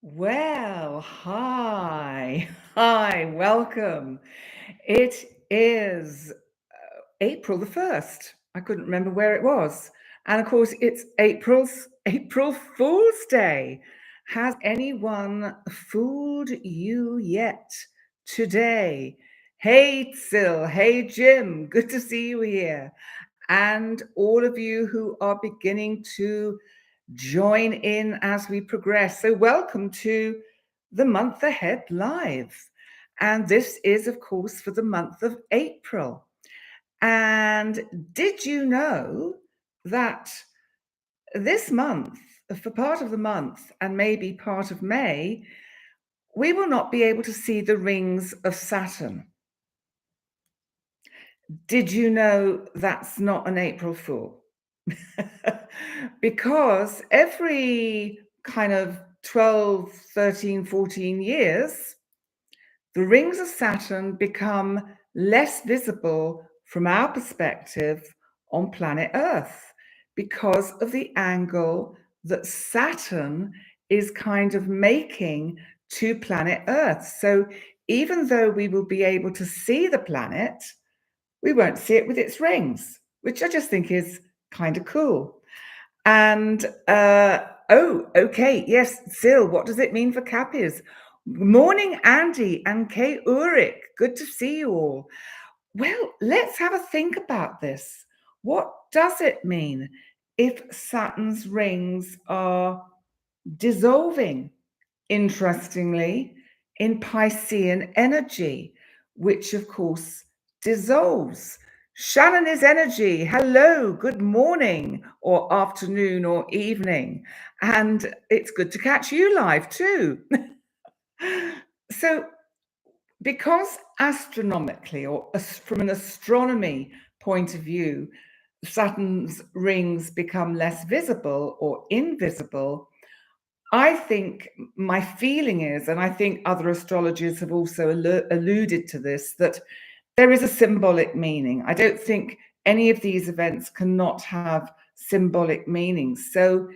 Well, hi, welcome. It is April the 1st. I couldn't remember where it was. And of course, it's April Fool's Day. Has anyone fooled you yet today? Hey, Sil. Hey, Jim. Good to see you here. And all of you who are beginning to join in as we progress. So, welcome to the month ahead live. And this is, of course, for the month of April. And did you know that this month, for part of the month and maybe part of May, we will not be able to see the rings of Saturn? Did you know that's not an April Fool? Because every kind of 12, 13, 14 years, the rings of Saturn become less visible from our perspective on planet Earth because of the angle that Saturn is kind of making to planet Earth. So even though we will be able to see the planet, we won't see it with its rings, which I just think is kind of cool. And okay, yes, Sil, what does it mean for Cappies? Morning, Andy and Kay Ulrich. Good to see you all. Well, let's have a think about this. What does it mean if Saturn's rings are dissolving, interestingly, in Piscean energy, which of course dissolves? Shannon is energy. Hello, good morning, or afternoon, or evening. And it's good to catch you live too. So, because astronomically, or from an astronomy point of view, Saturn's rings become less visible or invisible, I think my feeling is, and I think other astrologers have also alluded to this, that there is a symbolic meaning. I don't think any of these events cannot have symbolic meanings. So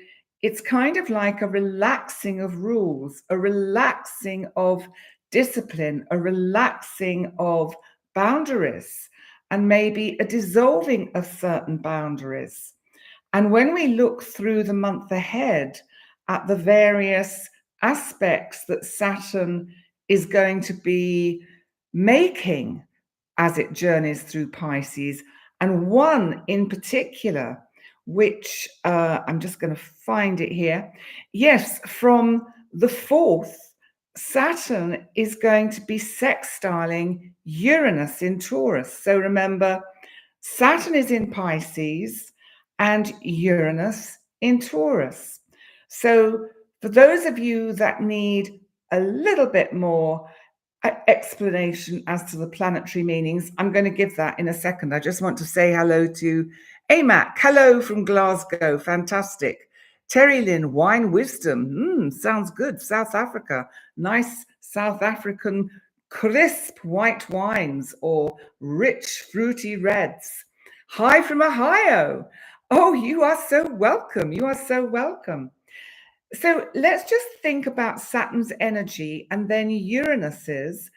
it's kind of like a relaxing of rules, a relaxing of discipline, a relaxing of boundaries, and maybe a dissolving of certain boundaries. And when we look through the month ahead at the various aspects that Saturn is going to be making as it journeys through Pisces, and one in particular, which I'm just going to find it here. Yes, from the 4th, Saturn is going to be sextiling Uranus in Taurus. So remember, Saturn is in Pisces and Uranus in Taurus. So for those of you that need a little bit more explanation as to the planetary meanings, I'm going to give that in a second. I just want to say hello to AMAC. Hello from Glasgow. Fantastic. Terry Lynn, wine wisdom. Sounds good. South Africa. Nice South African crisp white wines or rich fruity reds. Hi from Ohio. Oh, you are so welcome. You are so welcome. So let's just think about Saturn's energy and then Uranus's,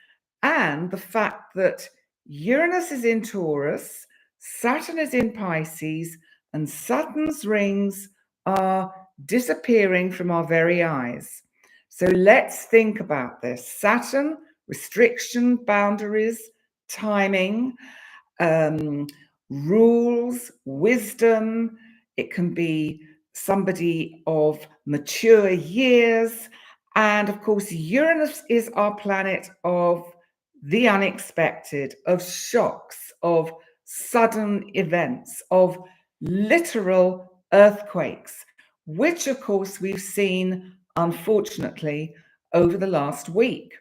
and the fact that Uranus is in Taurus, Saturn is in Pisces, and Saturn's rings are disappearing from our very eyes. So let's think about this. Saturn, restriction, boundaries, timing, rules, wisdom. It can be somebody of mature years. And of course, Uranus is our planet of the unexpected, of shocks, of sudden events, of literal earthquakes, which of course we've seen, unfortunately, over the last week.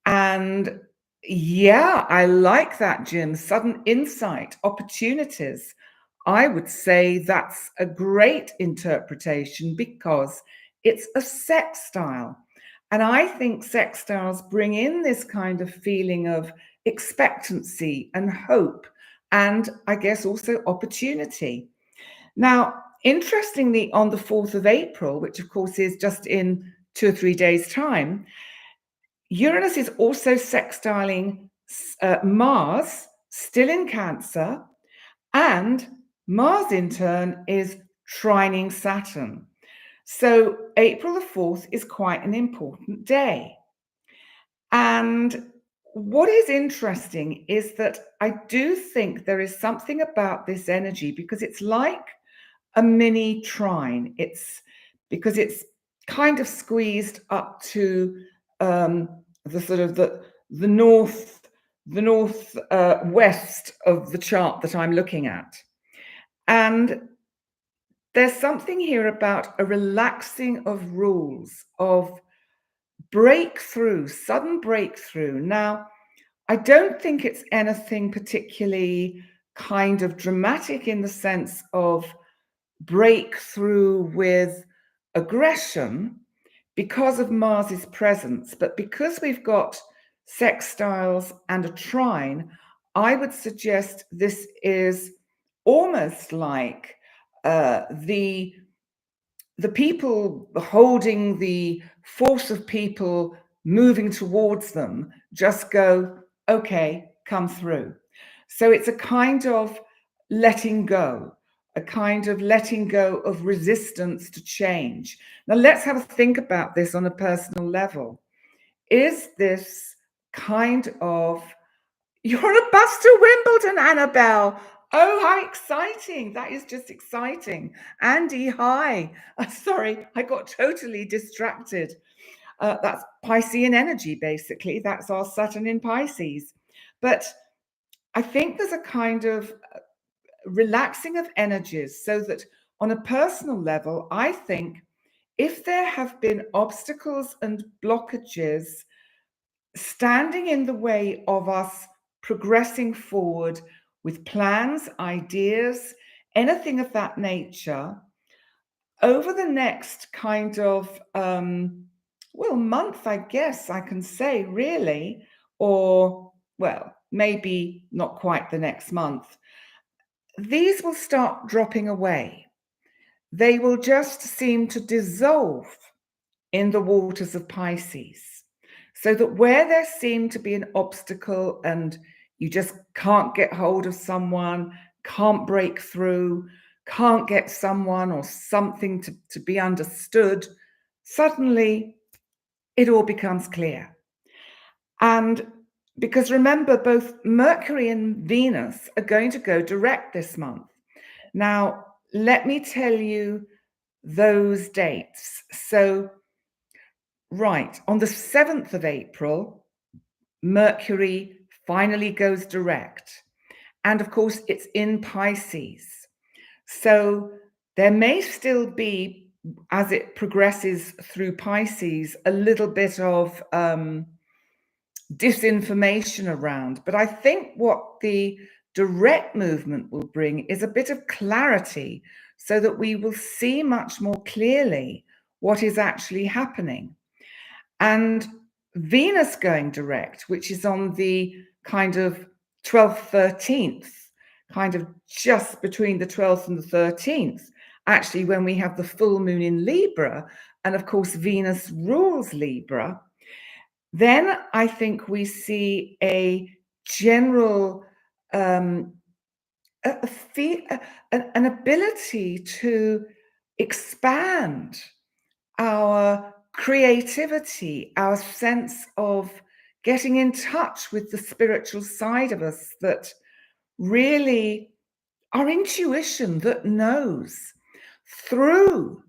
And yeah, I like that, Jim. Sudden insight, opportunities. I would say that's a great interpretation because it's a sextile. And I think sextiles bring in this kind of feeling of expectancy and hope, and I guess also opportunity. Now, interestingly, on the 4th of April, which of course is just in 2 or 3 days' time, Uranus is also sextiling Mars, still in Cancer, and Mars in turn is trining Saturn. So April the 4th is quite an important day. And what is interesting is that I do think there is something about this energy, because it's like a mini trine. It's because it's kind of squeezed up to the sort of the north west of the chart that I'm looking at. And there's something here about a relaxing of rules, of breakthrough, sudden breakthrough. Now, I don't think it's anything particularly kind of dramatic in the sense of breakthrough with aggression because of Mars's presence, but because we've got sextiles and a trine, I would suggest this is almost like the people holding the force of people moving towards them just go, okay, come through. So it's a kind of letting go, a kind of letting go of resistance to change. Now let's have a think about this on a personal level. Is this kind of, you're a bus to Wimbledon, Annabelle. Oh, how exciting. That is just exciting. Andy, hi. Sorry, I got totally distracted. That's Piscean energy, basically. That's our Saturn in Pisces. But I think there's a kind of relaxing of energies, so that on a personal level, I think if there have been obstacles and blockages standing in the way of us progressing forward with plans, ideas, anything of that nature, over the next kind of, month, I guess I can say, really, or, well, maybe not quite the next month, these will start dropping away. They will just seem to dissolve in the waters of Pisces. So that where there seemed to be an obstacle and you just can't get hold of someone, can't break through, can't get someone or something to be understood, suddenly it all becomes clear. And because remember, both Mercury and Venus are going to go direct this month. Now, let me tell you those dates. So, right, on the 7th of April, Mercury finally goes direct. And of course, it's in Pisces. So there may still be, as it progresses through Pisces, a little bit of disinformation around. But I think what the direct movement will bring is a bit of clarity, so that we will see much more clearly what is actually happening. And Venus going direct, which is on the kind of 12th, 13th, kind of just between the 12th and the 13th, actually when we have the full moon in Libra, and of course Venus rules Libra, then I think we see a general an ability to expand our creativity, our sense of getting in touch with the spiritual side of us, that really, our intuition that knows through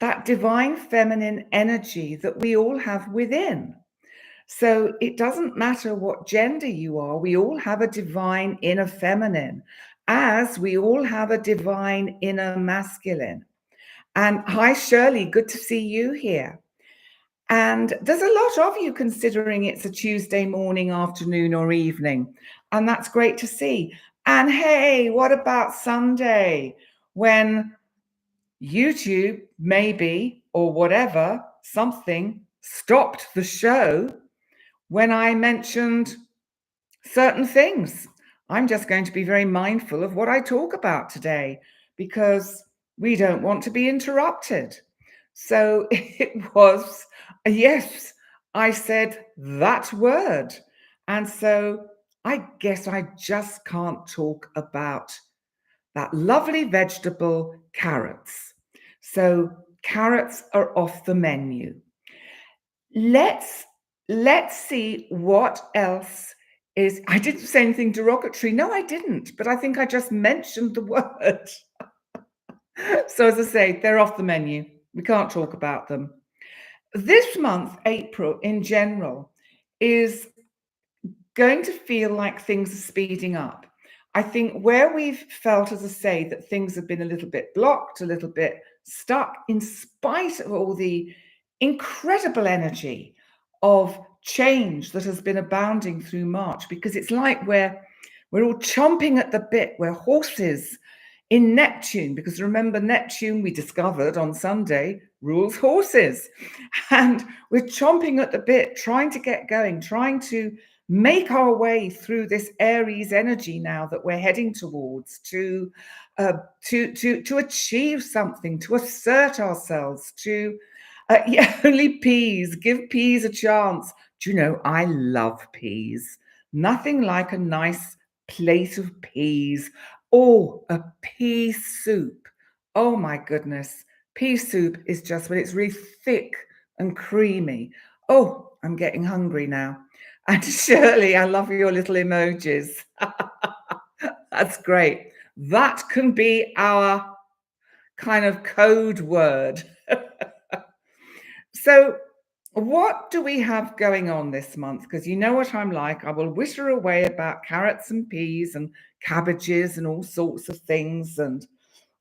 that divine feminine energy that we all have within. So it doesn't matter what gender you are, we all have a divine inner feminine, as we all have a divine inner masculine. And hi, Shirley, good to see you here. And there's a lot of you considering it's a Tuesday morning, afternoon, or evening. And that's great to see. And hey, what about Sunday, when YouTube, maybe, or whatever, something stopped the show when I mentioned certain things? I'm just going to be very mindful of what I talk about today, because we don't want to be interrupted. So it was, yes, I said that word. And so I guess I just can't talk about that lovely vegetable, carrots. So carrots are off the menu. Let's let's see what else is. I didn't say anything derogatory. No, I didn't, but I think I just mentioned the word. So as I say, they're off the menu. We can't talk about them. This month, April in general, is going to feel like things are speeding up. I think where we've felt, as I say, that things have been a little bit blocked, a little bit stuck, in spite of all the incredible energy of change that has been abounding through March, because it's like we're all chomping at the bit. We're horses in Neptune, because remember, Neptune, we discovered on Sunday, rules horses. And we're chomping at the bit, trying to get going, trying to make our way through this Aries energy now that we're heading towards, to achieve something, to assert ourselves, to yeah, only peas, give peas a chance. Do you know, I love peas. Nothing like a nice plate of peas. Oh, a pea soup. Oh my goodness. Pea soup is just when it's really thick and creamy. Oh, I'm getting hungry now. And Shirley, I love your little emojis. That's great. That can be our kind of code word. So, what do we have going on this month? Because you know what I'm like. I will witter away about carrots and peas and cabbages and all sorts of things. And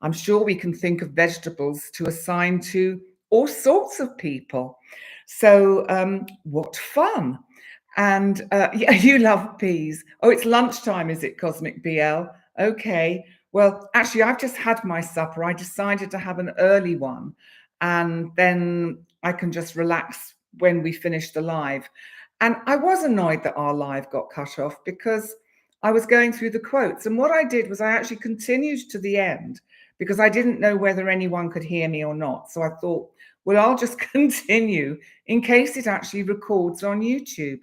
I'm sure we can think of vegetables to assign to all sorts of people. So, what fun! And yeah, you love peas. Oh, it's lunchtime, is it, Cosmic BL? Okay. Well, actually, I've just had my supper. I decided to have an early one, and then I can just relax when we finish the live. And I was annoyed that our live got cut off because I was going through the quotes. And what I did was I actually continued to the end because I didn't know whether anyone could hear me or not. So I thought, well, I'll just continue in case it actually records on YouTube.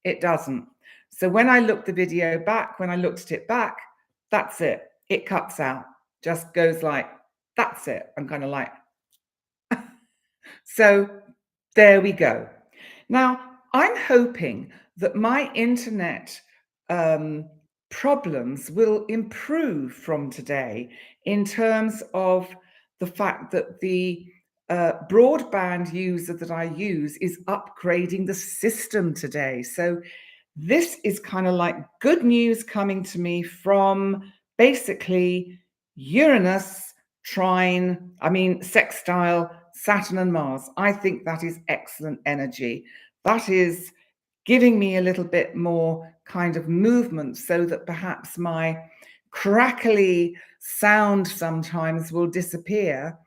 It doesn't. So when I looked the video back, when I looked at it back, that's it. It cuts out, just goes like, that's it. I'm kind of like, so there we go. Now, I'm hoping that my internet problems will improve from today in terms of the fact that the broadband user that I use is upgrading the system today. So this is kind of like good news coming to me from basically Uranus sextile Saturn and Mars. I think that is excellent energy. That is giving me a little bit more kind of movement so that perhaps my crackly sound sometimes will disappear.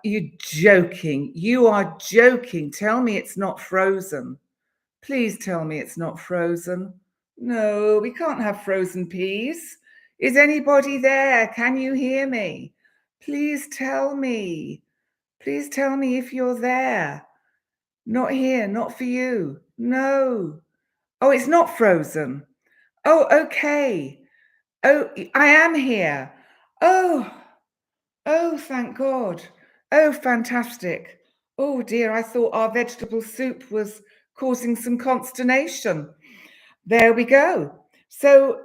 You're joking. You are joking. Tell me it's not frozen. Please tell me it's not frozen. No, we can't have frozen peas. Is anybody there? Can you hear me? Please tell me. Please tell me if you're there. Not here, not for you. No. Oh, it's not frozen. Oh, okay. Oh, I am here. Oh, oh, thank God. Oh, fantastic. Oh dear, I thought our vegetable soup was causing some consternation. There we go. So,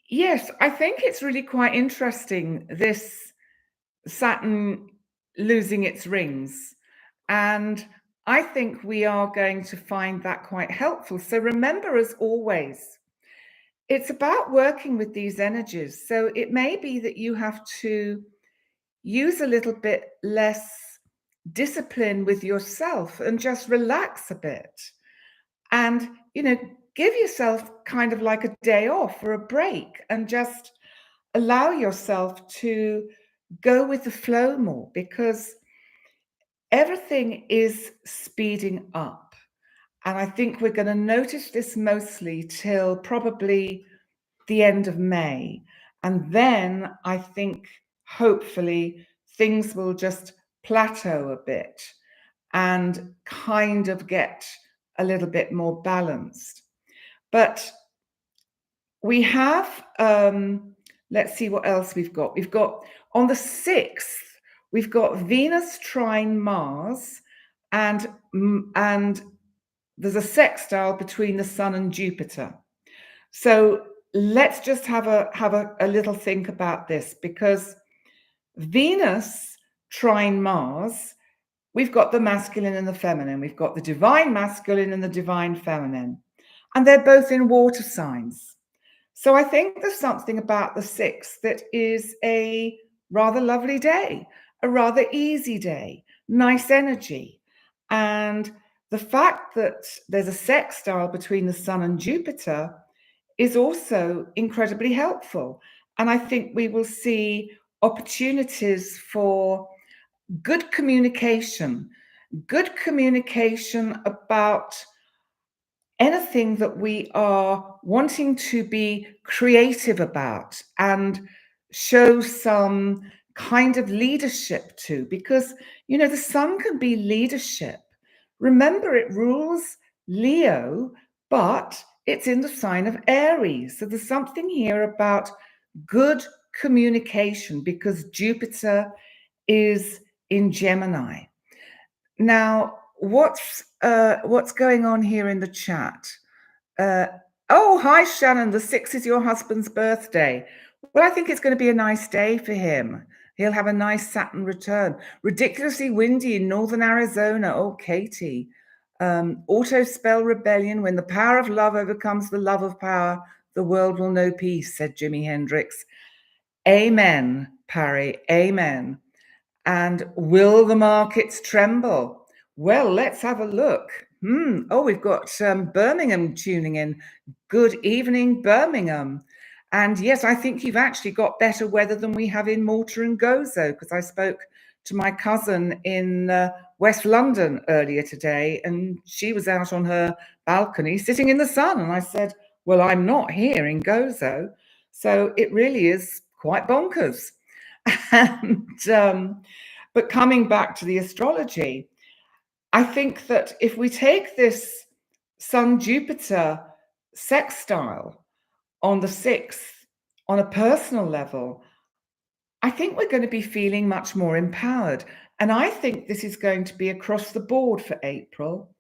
yes, I think it's really quite interesting, this Saturn losing its rings. And I think we are going to find that quite helpful. So remember, as always, it's about working with these energies. So it may be that you have to use a little bit less discipline with yourself and just relax a bit. And, give yourself kind of like a day off or a break and just allow yourself to go with the flow more, because everything is speeding up. And I think we're going to notice this mostly till probably the end of May. And then I think hopefully things will just plateau a bit and kind of get a little bit more balanced. But we have, let's see what else we've got. We've got on the 6th, we've got Venus trine Mars, and there's a sextile between the Sun and Jupiter. So let's just have a little think about this, because Venus trine Mars, we've got the masculine and the feminine. We've got the divine masculine and the divine feminine, and they're both in water signs. So I think there's something about the 6th that is a rather lovely day, a rather easy day, nice energy. And the fact that there's a sextile between the Sun and Jupiter is also incredibly helpful. And I think we will see opportunities for good communication about anything that we are wanting to be creative about and show some kind of leadership to, because, the Sun can be leadership. Remember, it rules Leo, but it's in the sign of Aries. So there's something here about good communication, because Jupiter is in Gemini. Now, what's going on here in the chat? Oh, hi, Shannon. The 6th is your husband's birthday. Well, I think it's going to be a nice day for him. He'll have a nice Saturn return. Ridiculously windy in northern Arizona. Oh, Katie. Auto spell rebellion. When the power of love overcomes the love of power, the world will know peace, said Jimi Hendrix. Amen, Parry. Amen. And will the markets tremble? Well, let's have a look. Oh, we've got Birmingham tuning in. Good evening, Birmingham. And yes, I think you've actually got better weather than we have in Malta and Gozo, because I spoke to my cousin in West London earlier today, and she was out on her balcony sitting in the sun. And I said, well, I'm not here in Gozo. So it really is quite bonkers. And but coming back to the astrology, I think that if we take this Sun-Jupiter sextile on the 6th on a personal level, I think we're going to be feeling much more empowered. And I think this is going to be across the board for April,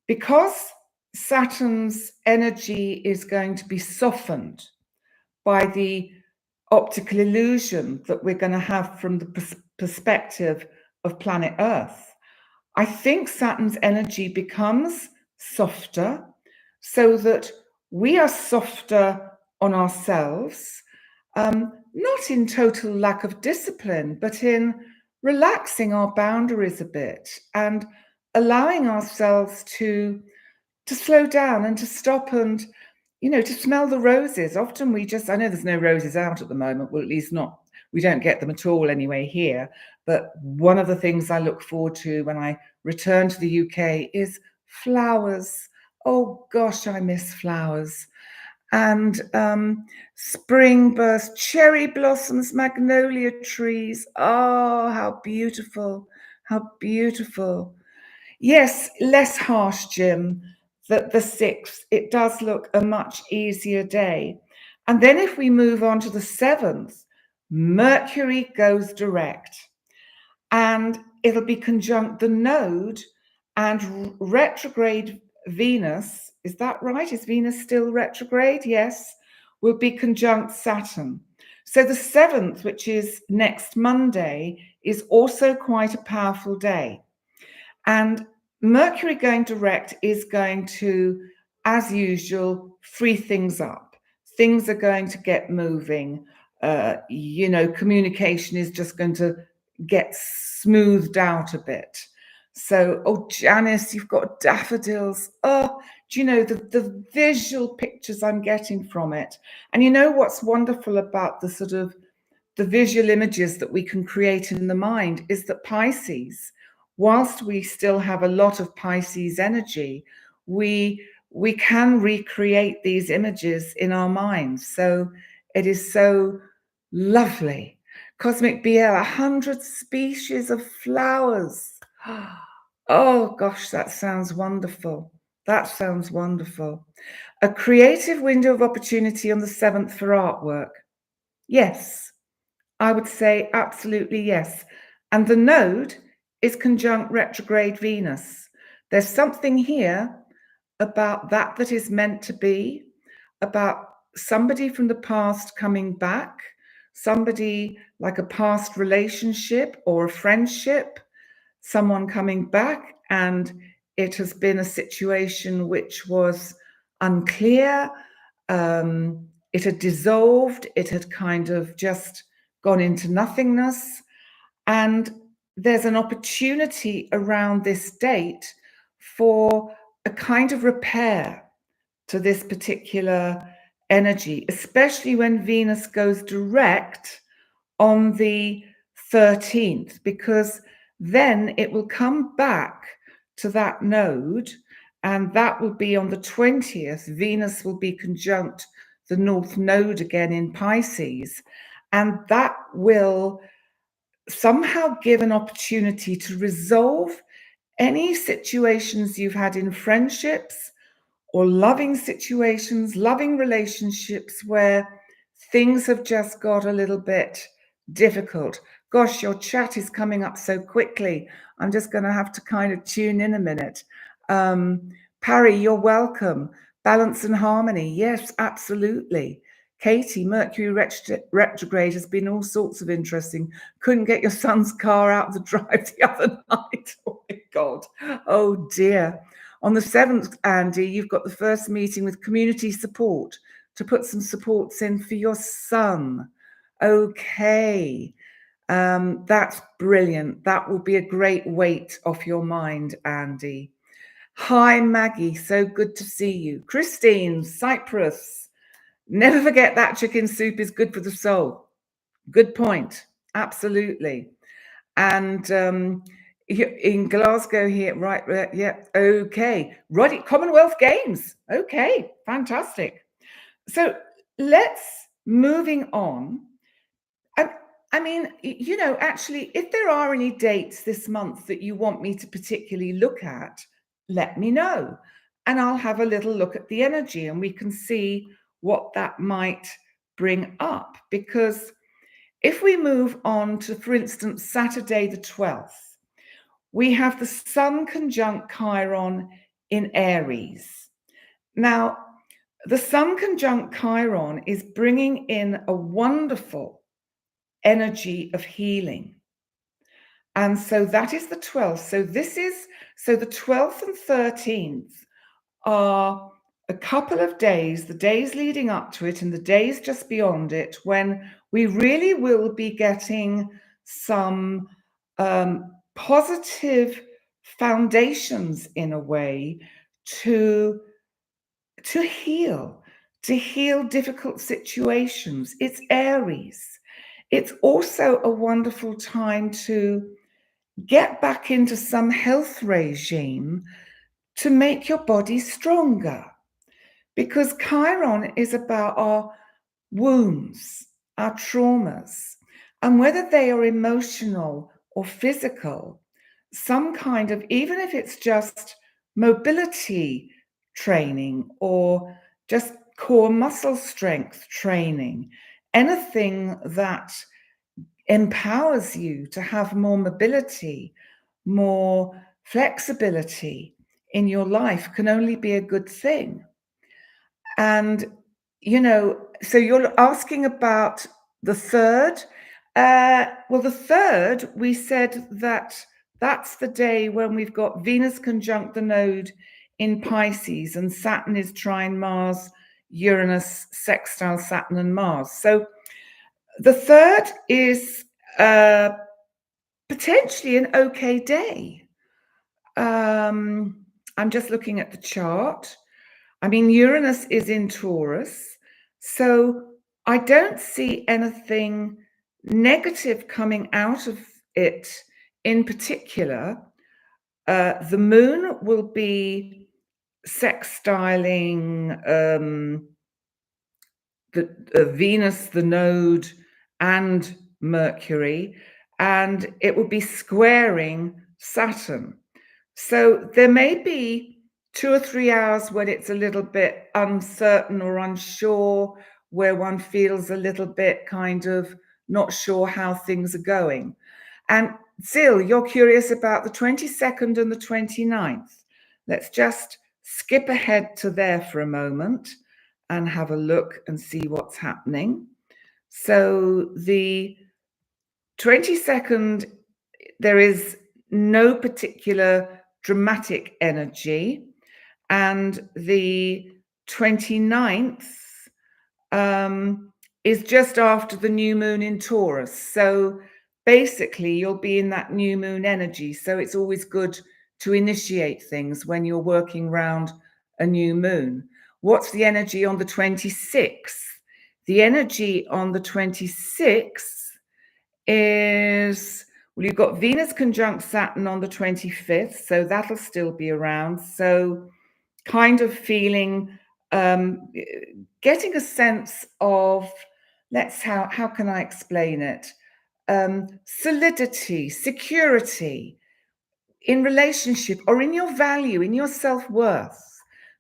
because Saturn's energy is going to be softened by the optical illusion that we're going to have from the perspective of planet Earth. I think Saturn's energy becomes softer, so that we are softer on ourselves, not in total lack of discipline, but in relaxing our boundaries a bit and allowing ourselves to slow down and to stop and, to smell the roses. Often I know there's no roses out at the moment, well, at least not, we don't get them at all anyway here. But one of the things I look forward to when I return to the UK is flowers. Oh gosh, I miss flowers. And spring burst, cherry blossoms, magnolia trees. Oh, how beautiful, how beautiful. Yes, less harsh, Jim. That the 6th, it does look a much easier day. And then if we move on to the 7th, Mercury goes direct, and it'll be conjunct the node and retrograde Venus. Is that right? Is Venus still retrograde? Yes, will be conjunct Saturn. So the 7th, which is next Monday, is also quite a powerful day. And Mercury going direct is going to, as usual, free things up. Things are going to get moving. Communication is just going to get smoothed out a bit. So, oh, Janice, you've got daffodils. Oh, do you know the visual pictures I'm getting from it? And you know what's wonderful about the visual images that we can create in the mind is that Pisces, whilst we still have a lot of Pisces energy, we can recreate these images in our minds. So it is so lovely Cosmic BL, 100 species of flowers. Oh gosh, that sounds wonderful. That sounds wonderful. A creative window of opportunity on the 7th for artwork. Yes, I would say absolutely yes. And the node is conjunct retrograde Venus. There's something here about that is meant to be, about somebody from the past coming back, somebody like a past relationship or a friendship, someone coming back, and it has been a situation which was unclear. It had dissolved, it had kind of just gone into nothingness. And there's an opportunity around this date for a kind of repair to this particular energy, especially when Venus goes direct on the 13th, because then it will come back to that node, and that will be on the 20th. Venus will be conjunct the North Node again in Pisces, and that will somehow give an opportunity to resolve any situations you've had in friendships or loving situations, loving relationships where things have just got a little bit difficult. Gosh, your chat is coming up so quickly. I'm just going to have to kind of tune in a minute. Parry, you're welcome. Balance and harmony. Yes, absolutely. Katie, Mercury retrograde has been all sorts of interesting. Couldn't get your son's car out of the drive the other night. Oh my God. Oh dear. On the 7th, Andy, you've got the first meeting with community support to put some supports in for your son. Okay. That's brilliant. That will be a great weight off your mind, Andy. Hi, Maggie. So good to see you. Christine, Cyprus. Never forget that chicken soup is good for the soul. Good point. Absolutely. And in Glasgow here, right? Yeah. Okay. Roddy, Commonwealth Games. Okay. Fantastic. So let's moving on. I mean, actually, if there are any dates this month that you want me to particularly look at, let me know. And I'll have a little look at the energy and we can see what that might bring up. Because if we move on to, for instance, Saturday the 12th, we have the Sun conjunct Chiron in Aries. Now, the Sun conjunct Chiron is bringing in a wonderful energy of healing. And so that is the 12th. So the 12th and 13th are a couple of days, the days leading up to it and the days just beyond it, when we really will be getting some positive foundations in a way to heal difficult situations. It's Aries. It's also a wonderful time to get back into some health regime to make your body stronger. Because Chiron is about our wounds, our traumas, and whether they are emotional or physical, some kind of, even if it's just mobility training or just core muscle strength training, anything that empowers you to have more mobility, more flexibility in your life can only be a good thing. And, so you're asking about the third. Well, the third, we said that that's the day when we've got Venus conjunct the node in Pisces and Saturn is trine Mars, Uranus, sextile Saturn and Mars. So the third is potentially an okay day. I'm just looking at the chart. I mean, Uranus is in Taurus, so I don't see anything negative coming out of it in particular. The moon will be sextiling the Venus, the node, and Mercury, and it will be squaring Saturn. So there may be 2 or 3 hours when it's a little bit uncertain or unsure, where one feels a little bit kind of not sure how things are going. And Zil, you're curious about the 22nd and the 29th. Let's just skip ahead to there for a moment and have a look and see what's happening. So the 22nd, there is no particular dramatic energy. And the 29th is just after the new moon in Taurus. So basically, you'll be in that new moon energy. So it's always good to initiate things when you're working around a new moon. What's the energy on the 26th? The energy on the 26th is, well, you've got Venus conjunct Saturn on the 25th, so that'll still be around. So kind of feeling, getting a sense of, how can I explain it? Solidity, security in relationship or in your value, in your self-worth,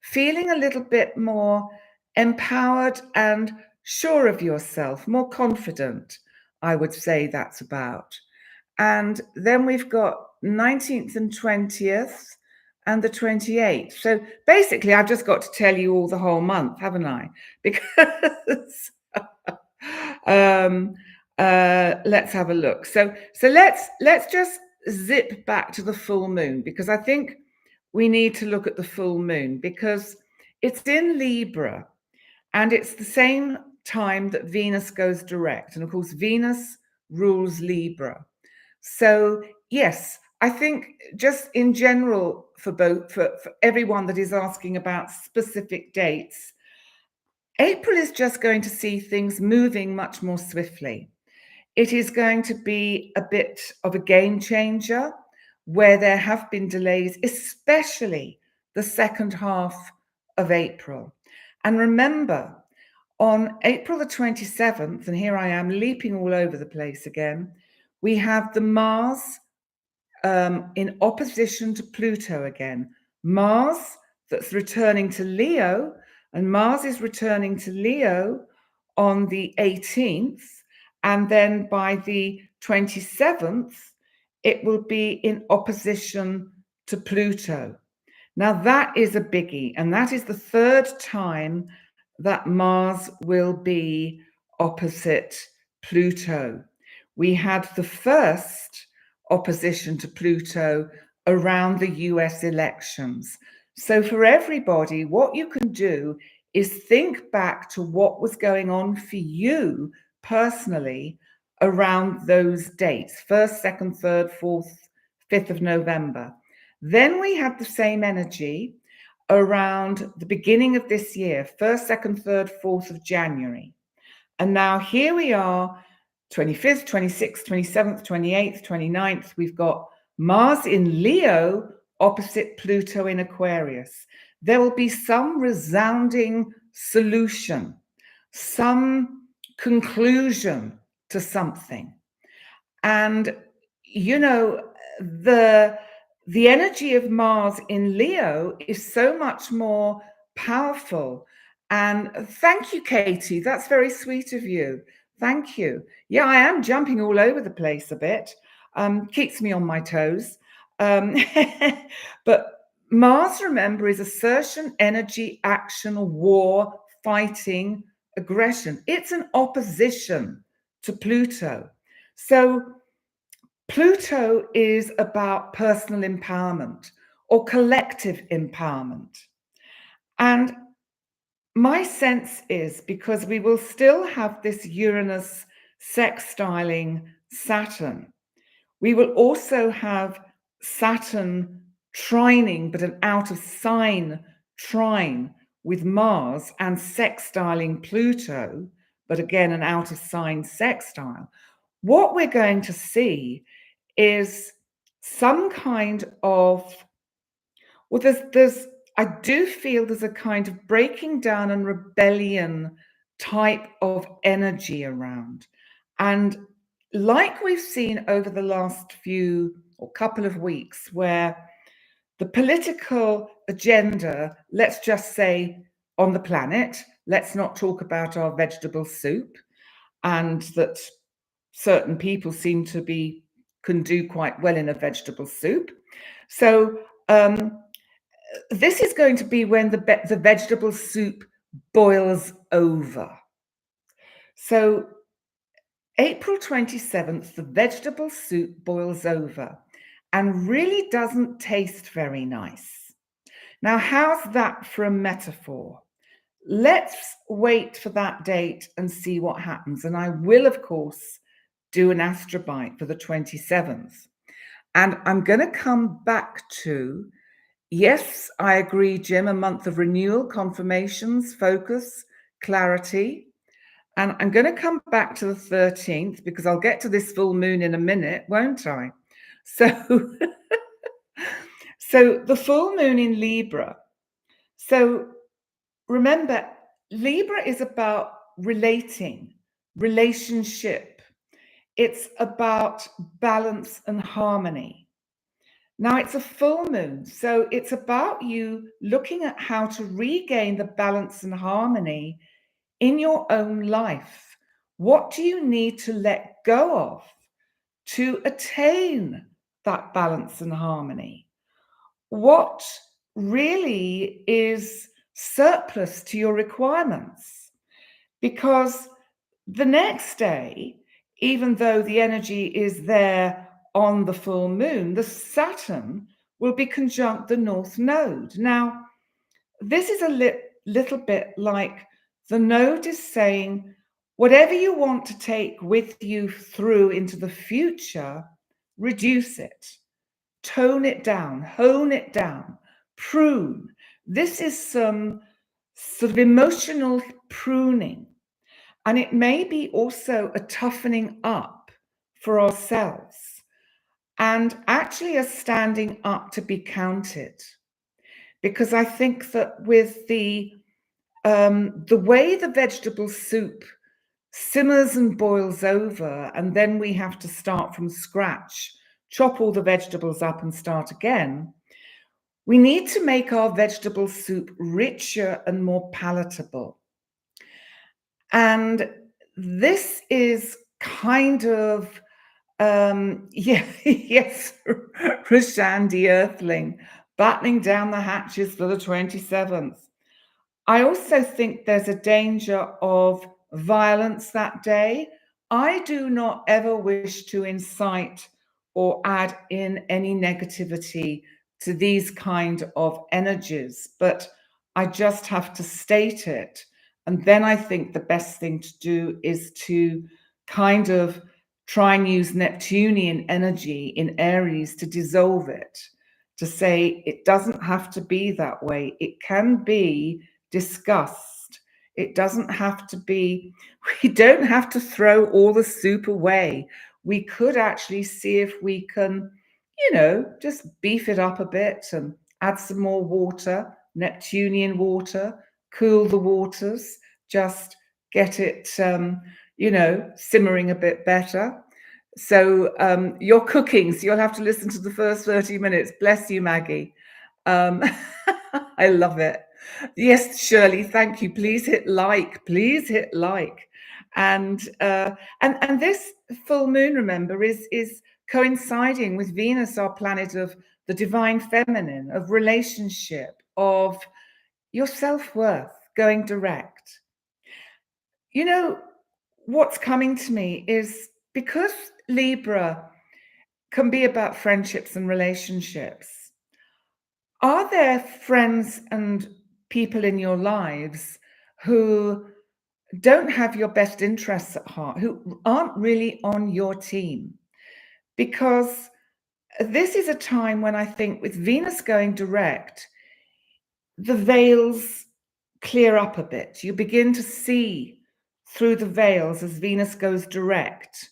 feeling a little bit more empowered and sure of yourself, more confident, I would say that's about. And then we've got 19th and 20th and the 28th. So basically, I've just got to tell you all the whole month, haven't I? Because let's have a look. So let's just zip back to the full moon, because I think we need to look at the full moon because it's in Libra and it's the same time that Venus goes direct. And of course, Venus rules Libra. So yes, I think just in general for everyone that is asking about specific dates, April is just going to see things moving much more swiftly. It is going to be a bit of a game changer where there have been delays, especially the second half of April. And remember, on April the 27th, and here I am leaping all over the place again, we have the Mars in opposition to Pluto again. Mars that's returning to Leo, and Mars is returning to Leo on the 18th, and then by the 27th, it will be in opposition to Pluto. Now that is a biggie, and that is the third time that Mars will be opposite Pluto. We had the first opposition to Pluto around the US elections. So for everybody, what you can do is think back to what was going on for you personally around those dates, 1st, 2nd, 3rd, 4th, 5th of November. Then we had the same energy around the beginning of this year, 1st, 2nd, 3rd, 4th of January. And now here we are, 25th, 26th, 27th, 28th, 29th. We've got Mars in Leo opposite Pluto in Aquarius. There will be some resounding solution, some conclusion to something. And, you know, the energy of Mars in Leo is so much more powerful. And thank you, Katie. That's very sweet of you. Thank you. Yeah, I am jumping all over the place a bit. Keeps me on my toes. But Mars, remember, is assertion, energy, action, war, fighting, aggression. It's an opposition to Pluto. So Pluto is about personal empowerment or collective empowerment. And my sense is, because we will still have this Uranus sextiling Saturn, we will also have Saturn trining, but an out of sign trine with Mars, and sextiling Pluto, but again, an out of sign sextile. What we're going to see is some kind of, well, I do feel there's a kind of breaking down and rebellion type of energy around. And like we've seen over the last few or couple of weeks, where the political agenda, let's just say on the planet, let's not talk about our vegetable soup, and that certain people seem to can do quite well in a vegetable soup. So this is going to be when the vegetable soup boils over. So April 27th, the vegetable soup boils over and really doesn't taste very nice. Now, how's that for a metaphor? Let's wait for that date and see what happens. And I will, of course, do an astrobite for the 27th. And I'm going to come back to, yes, I agree, Jim, a month of renewal, confirmations, focus, clarity. And I'm going to come back to the 13th because I'll get to this full moon in a minute, won't I? So, so the full moon in Libra. So remember, Libra is about relationship. It's about balance and harmony. Now it's a full moon, so it's about you looking at how to regain the balance and harmony in your own life. What do you need to let go of to attain that balance and harmony? What really is surplus to your requirements? Because the next day, even though the energy is there on the full moon, the Saturn will be conjunct the North Node. Now, this is a little bit like the node is saying, whatever you want to take with you through into the future, reduce it, tone it down, hone it down, prune. This is some sort of emotional pruning. And it may be also a toughening up for ourselves and actually a standing up to be counted. Because I think that with the way the vegetable soup simmers and boils over, and then we have to start from scratch, chop all the vegetables up and start again, we need to make our vegetable soup richer and more palatable. And this is kind of, yes, Roshan the Earthling, battening down the hatches for the 27th. I also think there's a danger of violence that day. I do not ever wish to incite or add in any negativity to these kind of energies, but I just have to state it. And then I think the best thing to do is to kind of try and use Neptunian energy in Aries to dissolve it, to say it doesn't have to be that way. It can be discussed. It doesn't have to be, we don't have to throw all the soup away. We could actually see if we can, just beef it up a bit and add some more water, Neptunian water, cool the waters, just get it, simmering a bit better. So your cooking, so you'll have to listen to the first 30 minutes. Bless you, Maggie. I love it. Yes, Shirley, thank you. Please hit like. Please hit like. And this full moon, remember, is coinciding with Venus, our planet of the divine feminine, of relationship, of your self-worth going direct. What's coming to me is because Libra can be about friendships and relationships. Are there friends and people in your lives who don't have your best interests at heart, who aren't really on your team? Because this is a time when I think with Venus going direct, the veils clear up a bit. You begin to see through the veils as Venus goes direct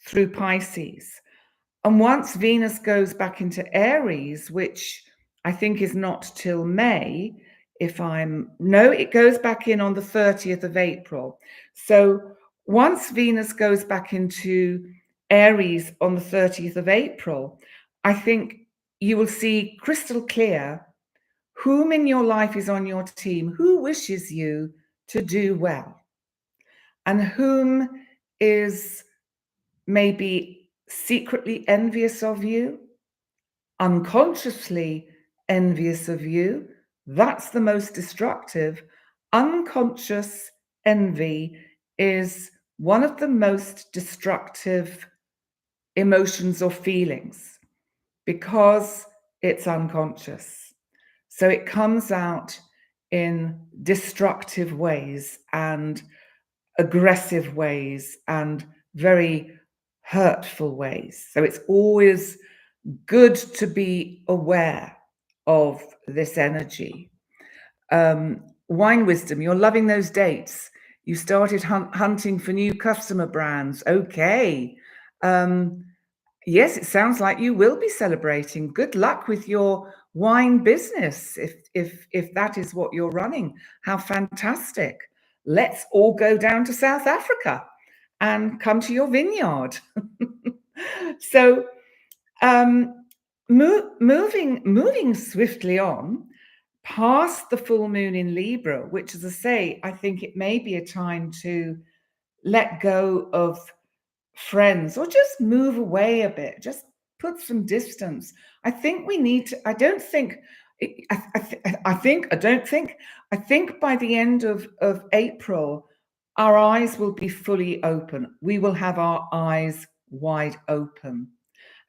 through Pisces. And once Venus goes back into Aries, which I think is not till May, it goes back in on the 30th of April. So once Venus goes back into Aries on the 30th of April, I think you will see crystal clear whom in your life is on your team, who wishes you to do well, and whom is maybe secretly envious of you, unconsciously envious of you. That's the most destructive. Unconscious envy is one of the most destructive emotions or feelings because it's unconscious. So it comes out in destructive ways and aggressive ways and very hurtful ways. So it's always good to be aware of this energy. Wine wisdom, you're loving those dates. You started hunting for new customer brands. Okay. Yes, it sounds like you will be celebrating. Good luck with your wine business if that is what you're running. How fantastic. Let's all go down to South Africa and come to your vineyard. So moving swiftly on past the full moon in Libra, which, as I say, I think it may be a time to let go of friends or just move away a bit, just put some distance. I think we need to, I don't think, I think by the end of April, our eyes will be fully open. We will have our eyes wide open.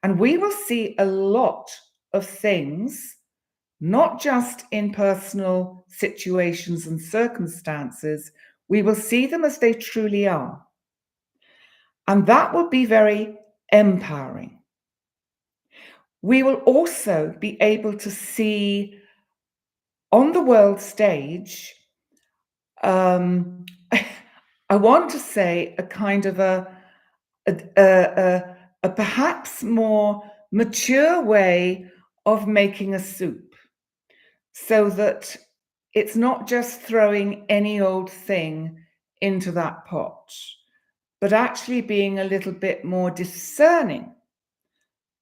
And we will see a lot of things, not just in personal situations and circumstances. We will see them as they truly are. And that will be very empowering. We will also be able to see on the world stage, I want to say a kind of a perhaps more mature way of making a soup, so that it's not just throwing any old thing into that pot, but actually being a little bit more discerning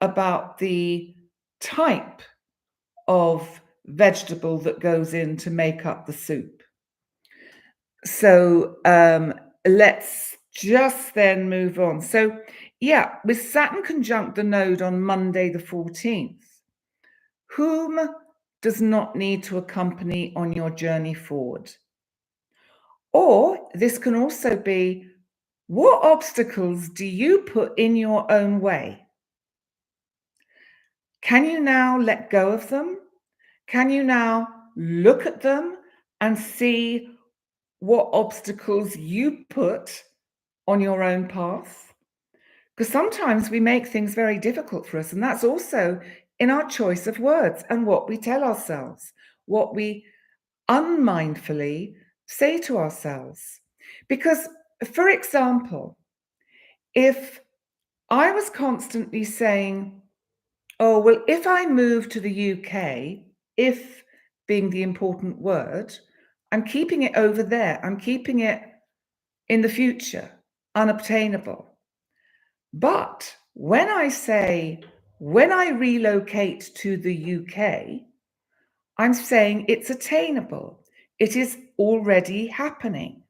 about the type of vegetable that goes in to make up the soup. So let's just then move on. So yeah, with Saturn conjunct the node on Monday the 14th, whom does not need to accompany on your journey forward? Or this can also be, what obstacles do you put in your own way? Can you now let go of them? Can you now look at them and see what obstacles you put on your own path? Because sometimes we make things very difficult for us, and that's also in our choice of words and what we tell ourselves, what we unmindfully say to ourselves. Because, for example, if I was constantly saying, oh, well, if I move to the UK, if being the important word, I'm keeping it over there. I'm keeping it in the future, unobtainable. But when I say, when I relocate to the UK, I'm saying it's attainable. It is already happening.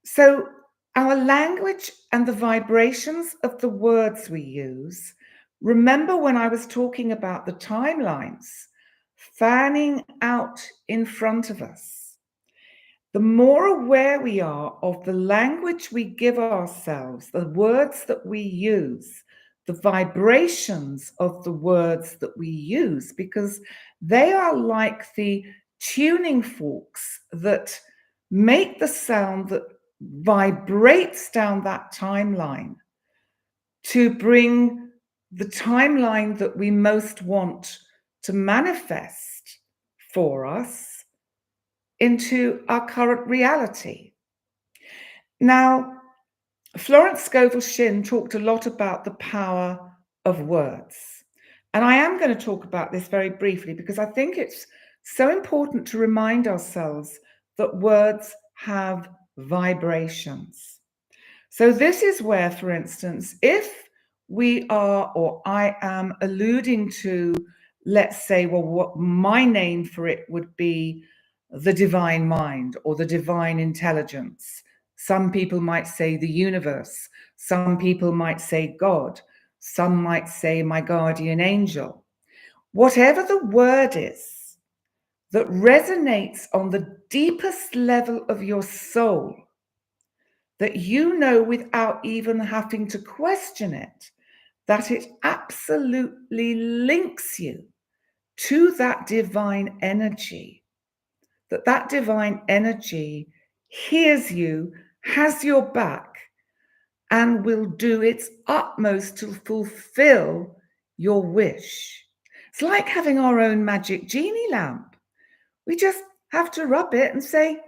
So our language and the vibrations of the words we use, remember when I was talking about the timelines fanning out in front of us, the more aware we are of the language we give ourselves, the words that we use, the vibrations of the words that we use, because they are like the tuning forks that make the sound that vibrates down that timeline to bring the timeline that we most want to manifest for us into our current reality. Now, Florence Scovel Shinn talked a lot about the power of words. And I am going to talk about this very briefly because I think it's so important to remind ourselves that words have vibrations. So this is where, for instance, if we are, or I am alluding to, let's say, well, what my name for it would be, the divine mind or the divine intelligence. Some people might say the universe. Some people might say God. Some might say my guardian angel. Whatever the word is that resonates on the deepest level of your soul, that you know without even having to question it, that it absolutely links you to that divine energy, that that divine energy hears you, has your back, and will do its utmost to fulfill your wish. It's like having our own magic genie lamp. We just have to rub it and say,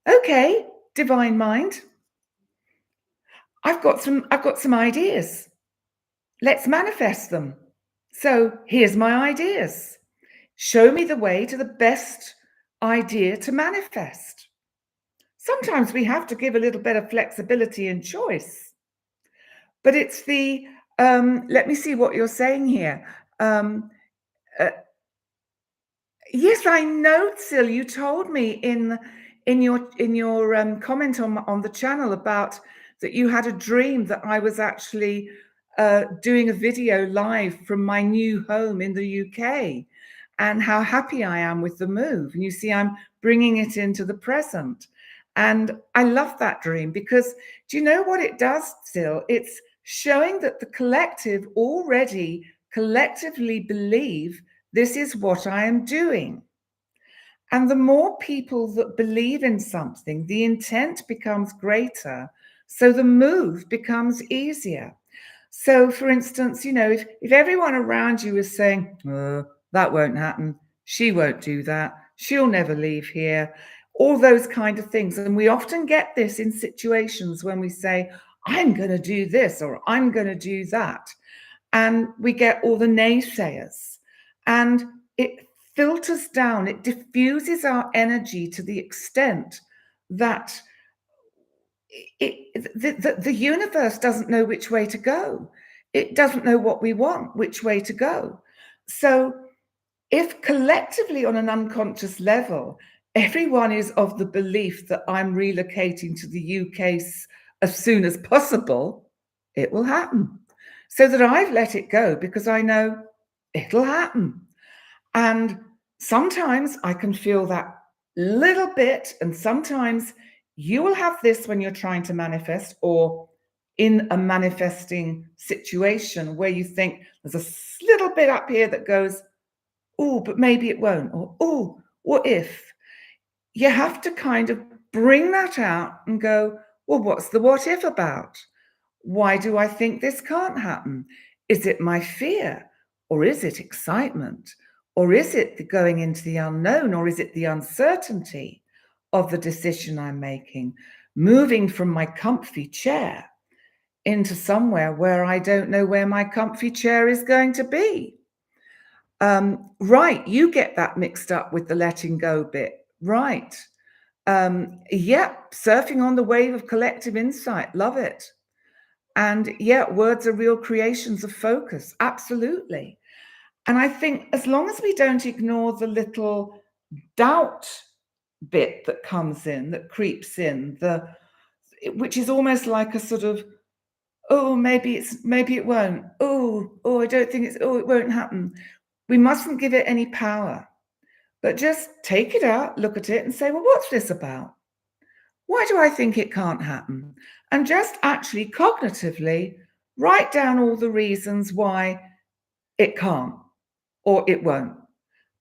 okay, divine mind, I've got some ideas. Let's manifest them. So here's my ideas. Show me the way to the best idea to manifest. Sometimes we have to give a little bit of flexibility and choice, but it's the, let me see what you're saying here. Um, uh, yes, I know, Sil, you told me in your comment on the channel about that you had a dream that I was actually doing a video live from my new home in the UK, and how happy I am with the move. And you see, I'm bringing it into the present. And I love that dream because do you know what it does, Sil? It's showing that the collective already collectively believe this is what I am doing. And the more people that believe in something, the intent becomes greater. So the move becomes easier. So, for instance, if everyone around you is saying, that won't happen, she won't do that, she'll never leave here, all those kind of things. And we often get this in situations when we say, I'm going to do this or I'm going to do that. And we get all the naysayers. And it filters down, it diffuses our energy to the extent that the universe doesn't know which way to go. It doesn't know what we want, which way to go. So if collectively on an unconscious level, everyone is of the belief that I'm relocating to the UK as soon as possible, it will happen. So that I've let it go because I know it'll happen. And sometimes I can feel that little bit, and sometimes you will have this when you're trying to manifest or in a manifesting situation where you think there's a little bit up here that goes, oh, but maybe it won't, or oh, what if? You have to kind of bring that out and go, well, what's the what if about? Why do I think this can't happen? Is it my fear? Or is it excitement? Or is it the going into the unknown? Or is it the uncertainty of the decision I'm making? Moving from my comfy chair into somewhere where I don't know where my comfy chair is going to be. Right, you get that mixed up with the letting go bit. Right. Surfing on the wave of collective insight. Love it. And yeah, words are real creations of focus. Absolutely. And I think as long as we don't ignore the little doubt bit that comes in, that creeps in, which is almost like a sort of, oh, maybe it won't. Oh, I don't think it won't happen. We mustn't give it any power, but just take it out, look at it and say, well, what's this about? Why do I think it can't happen? And just actually cognitively write down all the reasons why it can't or it won't.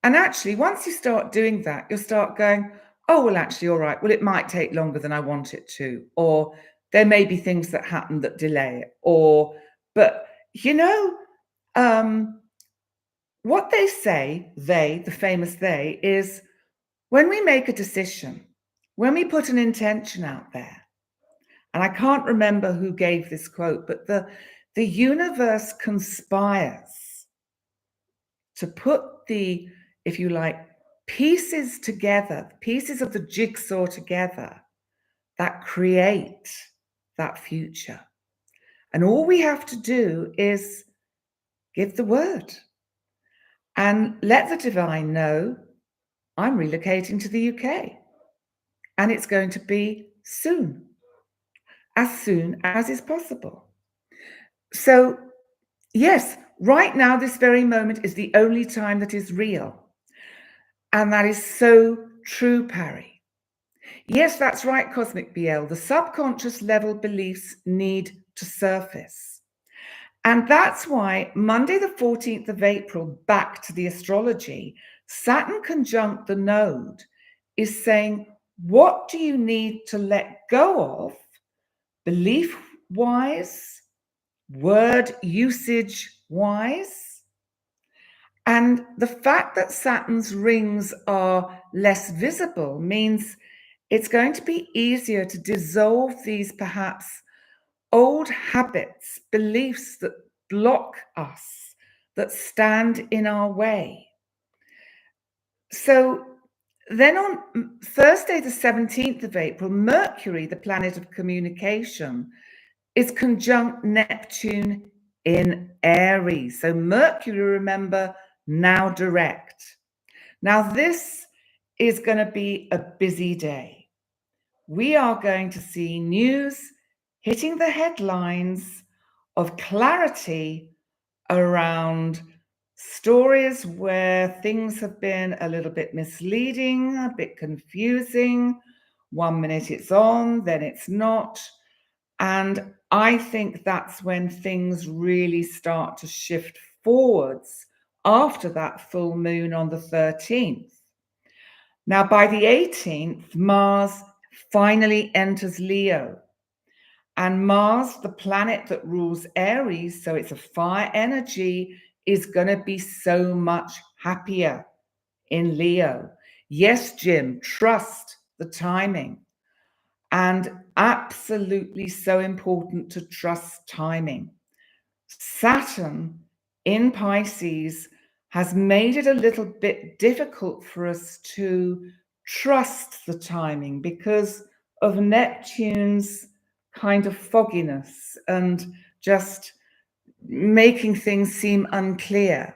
And actually, once you start doing that, you'll start going, oh, well, actually, all right, well, it might take longer than I want it to, or there may be things that happen that delay it, but what they say, the famous they, is when we make a decision, when we put an intention out there, and I can't remember who gave this quote, but the universe conspires to put the, if you like, pieces together, pieces of the jigsaw together that create that future. And all we have to do is give the word and let the divine know, I'm relocating to the UK. And it's going to be soon as is possible. So, yes, right now, this very moment is the only time that is real. And that is so true, Parry. Yes, that's right, Cosmic BL. The subconscious level beliefs need to surface. And that's why Monday, the 14th of April, back to the astrology, Saturn conjunct the node is saying, what do you need to let go of, belief-wise, word usage-wise? And the fact that Saturn's rings are less visible means it's going to be easier to dissolve these perhaps old habits, beliefs that block us, that stand in our way. So then on Thursday, the 17th of April, Mercury, the planet of communication, is conjunct Neptune in Aries. So Mercury, remember, now direct. Now this is going to be a busy day. We are going to see news hitting the headlines of clarity around stories where things have been a little bit misleading, a bit confusing. 1 minute it's on, then it's not. And I think that's when things really start to shift forwards after that full moon on the 13th. Now, by the 18th, Mars finally enters Leo. And Mars, the planet that rules Aries, so it's a fire energy, is going to be so much happier in Leo. Yes, Jim, trust the timing. And absolutely so important to trust timing. Saturn in Pisces has made it a little bit difficult for us to trust the timing because of Neptune's kind of fogginess and just making things seem unclear.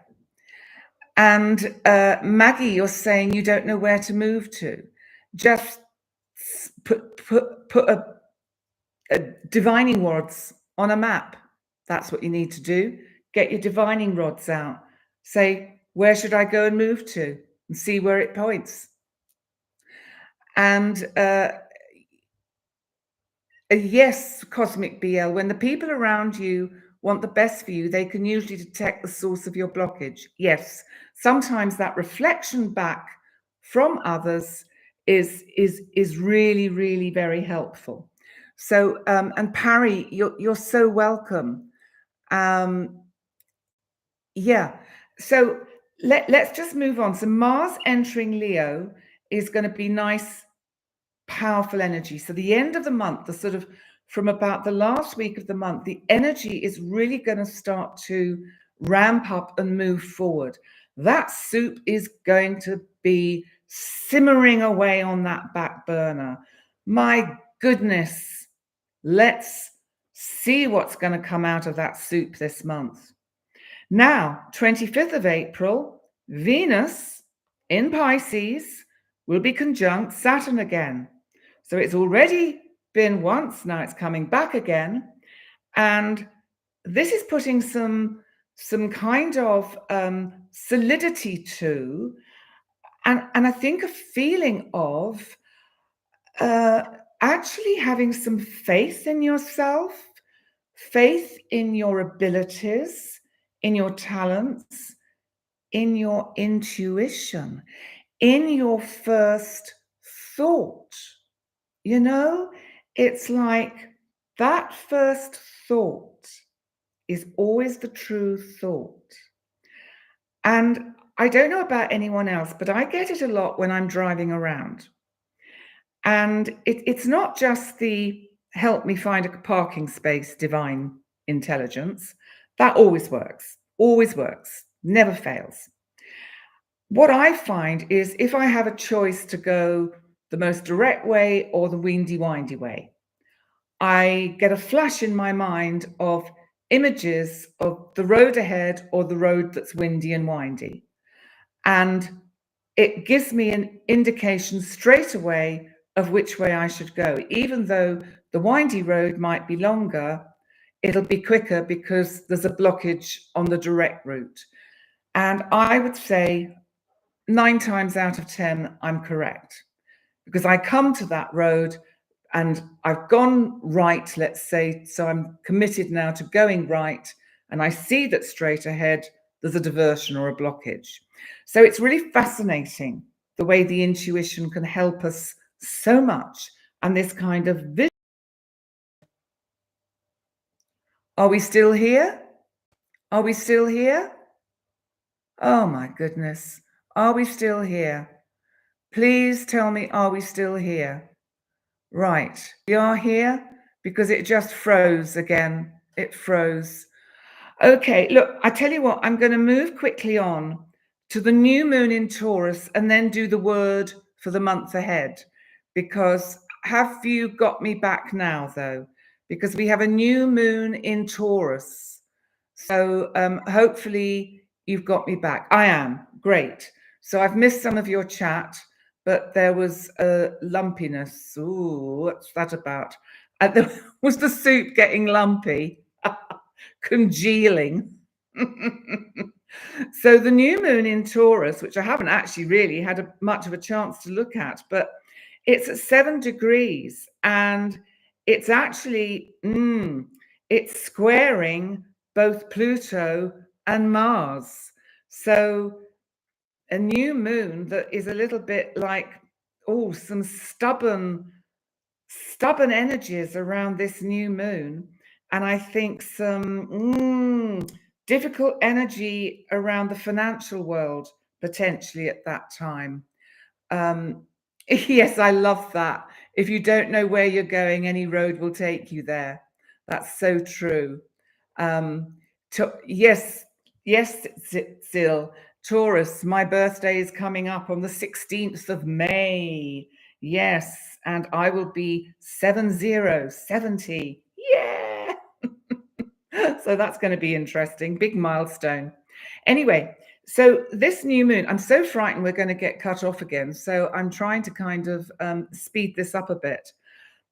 And Maggie, you're saying you don't know where to move to. Just put a divining rods on a map. That's what you need to do. Get your divining rods out. Say, where should I go and move to? And see where it points. And yes, Cosmic BL, when the people around you want the best for you, they can usually detect the source of your blockage. Yes, sometimes that reflection back from others is really, really very helpful. So, and Parry, you're so welcome. Yeah. So let's just move on. So Mars entering Leo is going to be nice, powerful energy. So the end of the month, the sort of from about the last week of the month, the energy is really going to start to ramp up and move forward. That soup is going to be simmering away on that back burner. My goodness, let's see what's going to come out of that soup this month. Now, 25th of April, Venus in Pisces will be conjunct Saturn again. So it's already been once, now it's coming back again. And this is putting some kind of solidity to, and I think a feeling of actually having some faith in yourself, faith in your abilities, in your talents, in your intuition, in your first thought. You know, it's like that first thought is always the true thought. And I don't know about anyone else, but I get it a lot when I'm driving around. And it's not just the help me find a parking space divine intelligence. That always works, never fails. What I find is if I have a choice to go the most direct way or the windy, windy way, I get a flash in my mind of images of the road ahead or the road that's windy and windy. And it gives me an indication straight away of which way I should go. Even though the windy road might be longer, it'll be quicker because there's a blockage on the direct route. And I would say 9 times out of 10, I'm correct, because I come to that road and I've gone right, let's say, so I'm committed now to going right, and I see that straight ahead there's a diversion or a blockage. So it's really fascinating the way the intuition can help us so much, and this kind of vision. Are we still here? Are we still here? Oh my goodness. Are we still here? Please tell me, are we still here? Right, we are here, because it just froze again. It froze. Okay, look, I tell you what, I'm going to move quickly on to the new moon in Taurus and then do the word for the month ahead. Because have you got me back now, though? Because we have a new moon in Taurus. So hopefully you've got me back. I am. Great. So I've missed some of your chat, but there was a lumpiness. Ooh, what's that about? Was the soup getting lumpy? Congealing. So the new moon in Taurus, which I haven't actually really had much of a chance to look at, but it's at 7 degrees, and it's actually it's squaring both Pluto and Mars. So a new moon that is a little bit like, oh, some stubborn energies around this new moon. And I think some difficult energy around the financial world potentially at that time. Yes, I love that. If you don't know where you're going, any road will take you there. That's so true. Yes, yes, Sil. Taurus, my birthday is coming up on the 16th of May. Yes, and I will be 70. Yeah. So that's going to be interesting. Big milestone. Anyway, so this new moon, I'm so frightened we're going to get cut off again. So I'm trying to kind of speed this up a bit.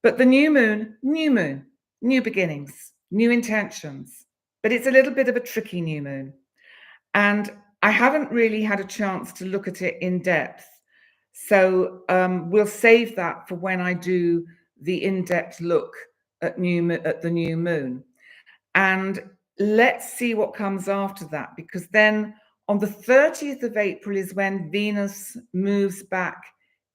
But the new moon, new beginnings, new intentions. But it's a little bit of a tricky new moon. And I haven't really had a chance to look at it in depth. So we'll save that for when I do the in-depth look at the new moon. And let's see what comes after that, because then on the 30th of April is when Venus moves back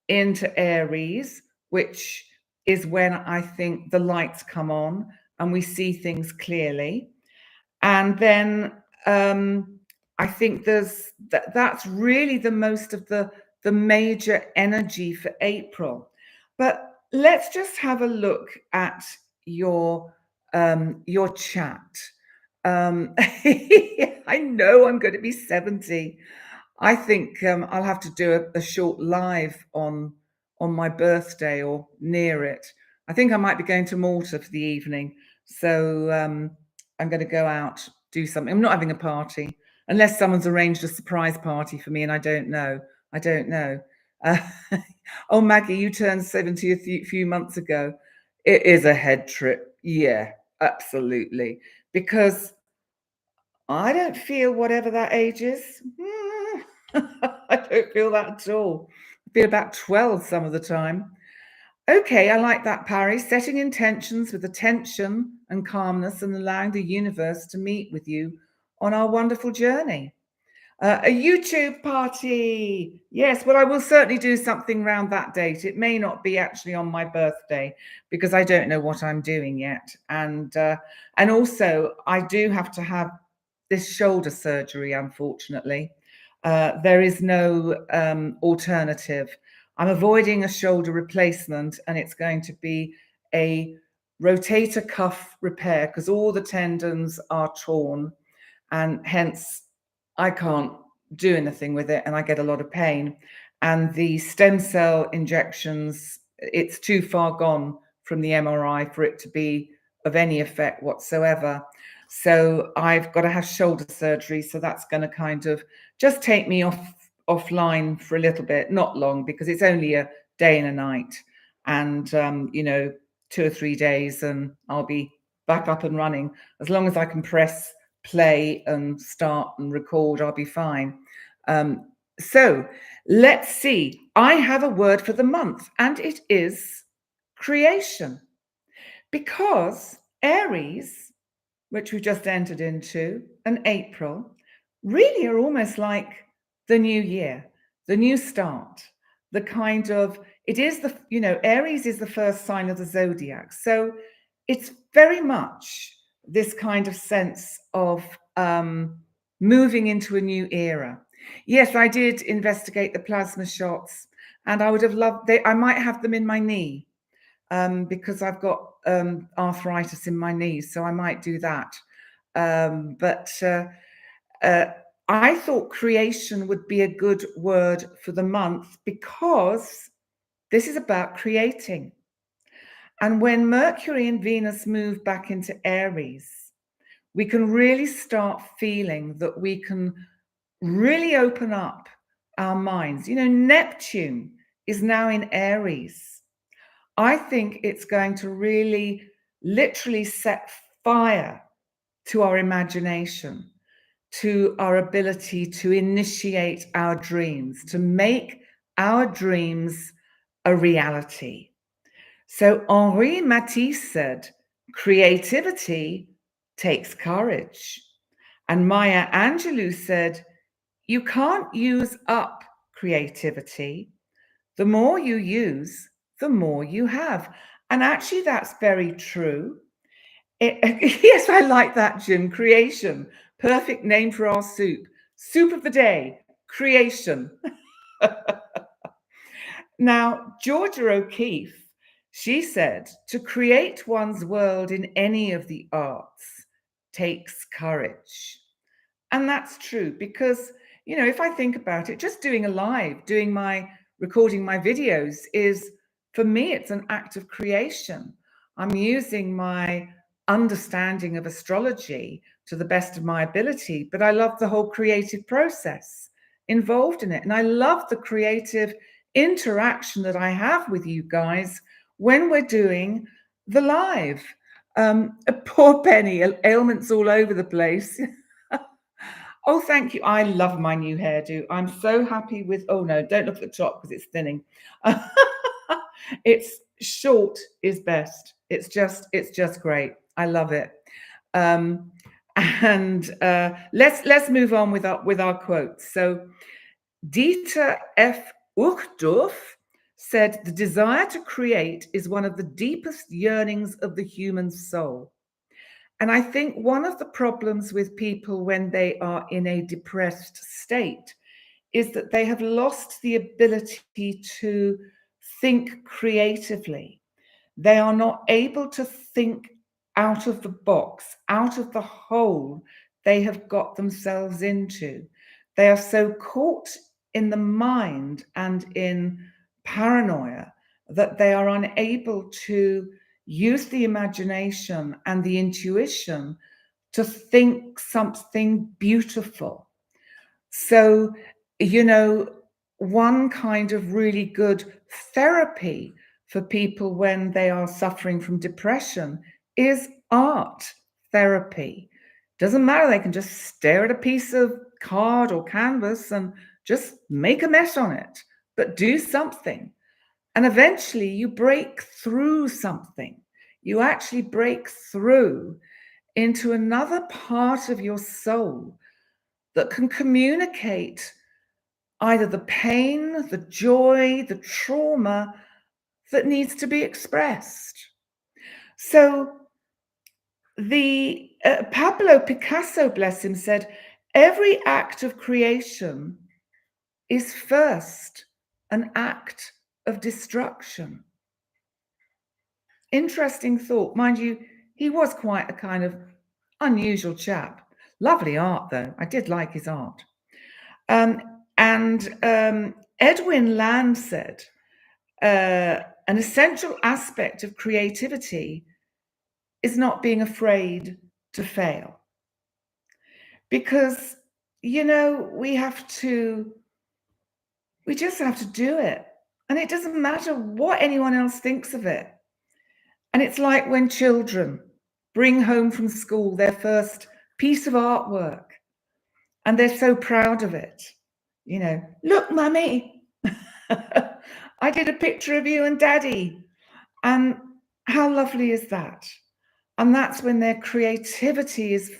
into Aries, which is when I think the lights come on and we see things clearly. And then I think that's really the most of the major energy for April. But let's just have a look at your chat. I know I'm going to be 70. I think I'll have to do a short live on my birthday or near it. I think I might be going to Malta for the evening. So I'm going to go out, do something. I'm not having a party unless someone's arranged a surprise party for me and I don't know. Oh, Maggie, you turned 70 a few months ago. It is a head trip. Yeah, absolutely. Because I don't feel whatever that age is. I don't feel that at all. I feel about 12 some of the time. Okay, I like that, Parry. Setting intentions with attention and calmness and allowing the universe to meet with you on our wonderful journey. A YouTube party. Yes, well, I will certainly do something around that date. It may not be actually on my birthday because I don't know what I'm doing yet. And also, I do have to have this shoulder surgery, unfortunately. There is no alternative. I'm avoiding a shoulder replacement, and it's going to be a rotator cuff repair because all the tendons are torn, and hence I can't do anything with it and I get a lot of pain. And the stem cell injections, it's too far gone from the MRI for it to be of any effect whatsoever. So I've got to have shoulder surgery. So that's going to kind of just take me offline for a little bit, not long, because it's only a day and a night, and 2 or 3 days, and I'll be back up and running. As long as I can press play and start and record, I'll be fine. So let's see. I have a word for the month, and it is creation, because Aries, which we just entered into, and April, really are almost like the new year, the new start, the kind of, it is the, Aries is the first sign of the zodiac. So it's very much this kind of sense of moving into a new era. Yes, I did investigate the plasma shots, and I would have loved, I might have them in my knee, because I've got arthritis in my knees, so I might do that. But I thought creation would be a good word for the month, because this is about creating. And when Mercury and Venus move back into Aries, we can really start feeling that we can really open up our minds. Neptune is now in Aries. I think it's going to really literally set fire to our imagination, to our ability to initiate our dreams, to make our dreams a reality. So Henri Matisse said, creativity takes courage. And Maya Angelou said, you can't use up creativity. The more you use, the more you have. And actually, that's very true. Yes, I like that, Jim. Creation. Perfect name for our soup. Soup of the day. Creation. Now, Georgia O'Keeffe, she said, to create one's world in any of the arts takes courage. And that's true, because, if I think about it, just doing a live, recording my videos is, for me, it's an act of creation. I'm using my understanding of astrology to the best of my ability, but I love the whole creative process involved in it. And I love the creative interaction that I have with you guys when we're doing the live. Poor Penny, ailments all over the place. Oh, thank you. I love my new hairdo. I'm so happy with, oh no, don't look at the top because it's thinning. It's short is best. It's just great. I love it. And let's move on with our quotes. So Dieter F. Uchtdorf said, the desire to create is one of the deepest yearnings of the human soul. And I think one of the problems with people when they are in a depressed state is that they have lost the ability to think creatively. They are not able to think out of the box, out of the hole they have got themselves into. They are so caught in the mind and in paranoia that they are unable to use the imagination and the intuition to think something beautiful. So, one kind of really good therapy for people when they are suffering from depression is art therapy. Doesn't matter, they can just stare at a piece of card or canvas and just make a mess on it, but do something. And eventually you break through something. You actually break through into another part of your soul that can communicate either the pain, the joy, the trauma that needs to be expressed. So the Pablo Picasso, bless him, said, every act of creation is first an act of destruction. Interesting thought. Mind you, he was quite a kind of unusual chap. Lovely art, though. I did like his art. And Edwin Land said, an essential aspect of creativity is not being afraid to fail. Because, we just have to do it. And it doesn't matter what anyone else thinks of it. And it's like when children bring home from school their first piece of artwork and they're so proud of it. Look, mummy, I did a picture of you and daddy. And how lovely is that? And that's when their creativity is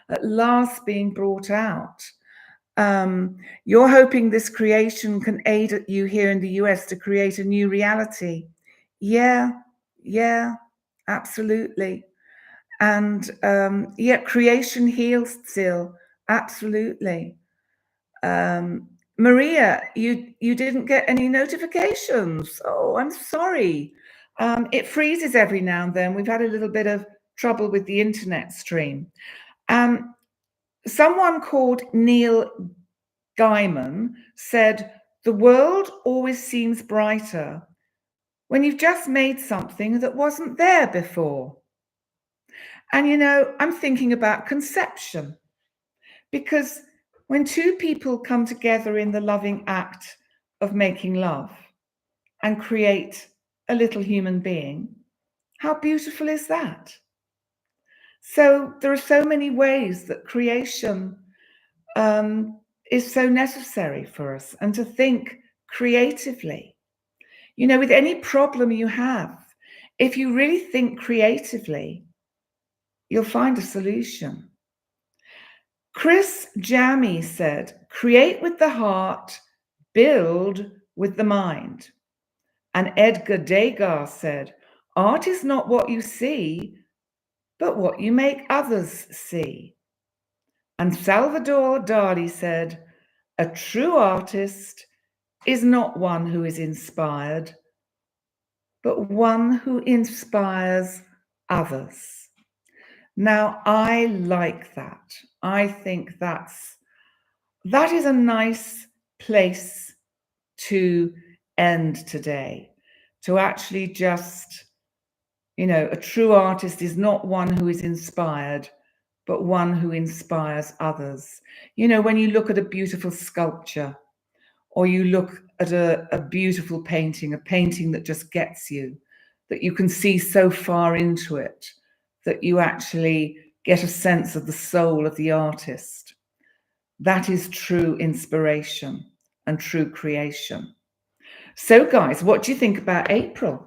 at last being brought out. You're hoping this creation can aid you here in the US to create a new reality. Yeah, absolutely. And creation heals still. Absolutely. Maria, you didn't get any notifications. Oh, I'm sorry. It freezes every now and then. We've had a little bit of trouble with the internet stream. Someone called Neil Gaiman said, the world always seems brighter when you've just made something that wasn't there before. And, I'm thinking about conception, because when two people come together in the loving act of making love and create a little human being, how beautiful is that? So there are so many ways that creation is so necessary for us, and to think creatively. With any problem you have, if you really think creatively, you'll find a solution. Chris Jammy said, create with the heart, build with the mind. And Edgar Degas said, art is not what you see, but what you make others see. And Salvador Dali said, a true artist is not one who is inspired, but one who inspires others. Now, I like that. I think that is a nice place to end today, to actually just, a true artist is not one who is inspired, but one who inspires others. When you look at a beautiful sculpture, or you look at a beautiful painting, a painting that just gets you, that you can see so far into it, that you actually get a sense of the soul of the artist. That is true inspiration and true creation. So guys, what do you think about April?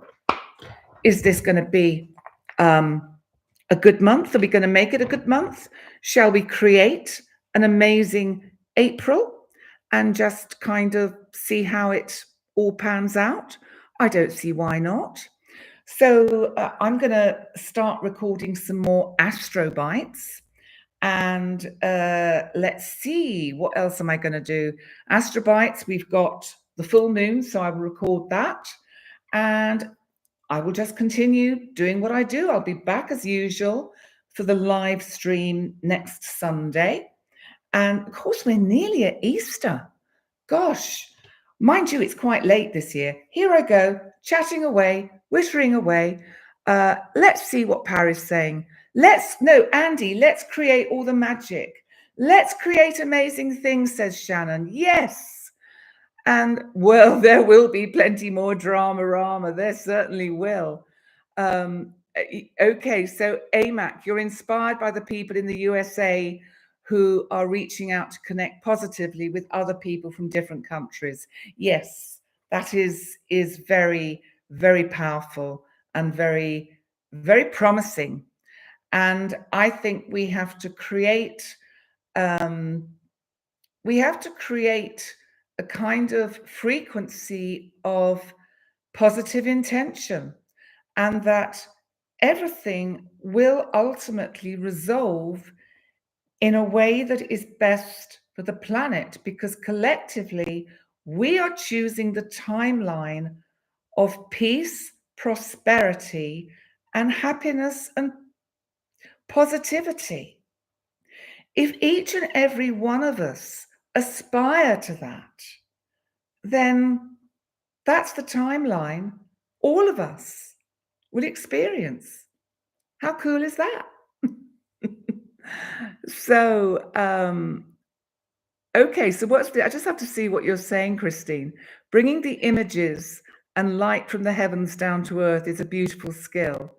Is this going to be a good month? Are we going to make it a good month? Shall we create an amazing April and just kind of see how it all pans out? I don't see why not. So I'm going to start recording some more Astro Bites. And let's see, what else am I going to do? Astro Bites, we've got the full moon, so I will record that. And I will just continue doing what I do. I'll be back as usual for the live stream next Sunday. And of course, we're nearly at Easter. Gosh, mind you, it's quite late this year. Here I go, chatting away, whittering away. Let's see what Paris is saying. Andy, let's create all the magic. Let's create amazing things, says Shannon. Yes. And, well, there will be plenty more drama. There certainly will. Okay, so AMAC, you're inspired by the people in the USA who are reaching out to connect positively with other people from different countries. Yes, that is very, very powerful and very, very promising. And I think we have to create a kind of frequency of positive intention, and that everything will ultimately resolve in a way that is best for the planet, because collectively we are choosing the timeline of peace, prosperity, and happiness and positivity. If each and every one of us aspire to that, then that's the timeline all of us will experience. How cool is that? So, okay, so I just have to see what you're saying, Christine. Bringing the images and light from the heavens down to earth is a beautiful skill.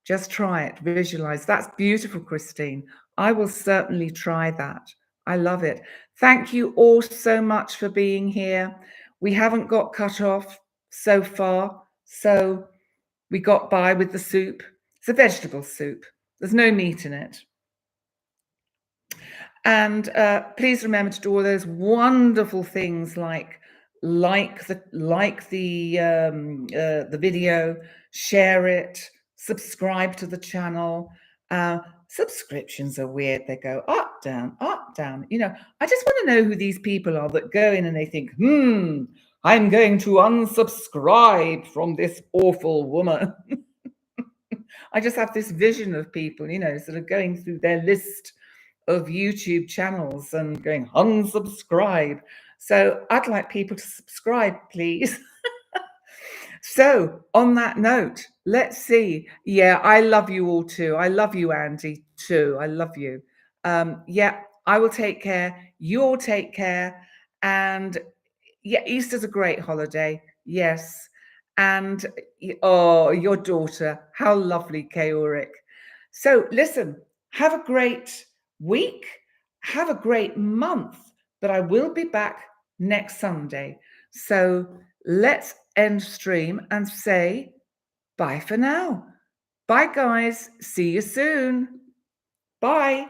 Just try it, visualize. That's beautiful, Christine. I will certainly try that. I love it. Thank you all so much for being here. We haven't got cut off so far, so we got by with the soup. It's a vegetable soup. There's no meat in it. And please remember to do all those wonderful things like the video, share it, subscribe to the channel. Subscriptions are weird. They go up, down, up, down. You know, I just want to know who these people are that go in and they think, I'm going to unsubscribe from this awful woman. I just have this vision of people, you know, sort of going through their list of YouTube channels and going unsubscribe. So I'd like people to subscribe, please. So on that note, let's see. Yeah, I love you all too. I love you, Andy, too. I love you. Yeah, I will take care. You all take care. And yeah, Easter's a great holiday. Yes. And oh, your daughter, how lovely, Kaoric. So listen, have a great week. Have a great month. But I will be back next Sunday. So let's end stream and say bye for now. Bye, guys. See you soon. Bye.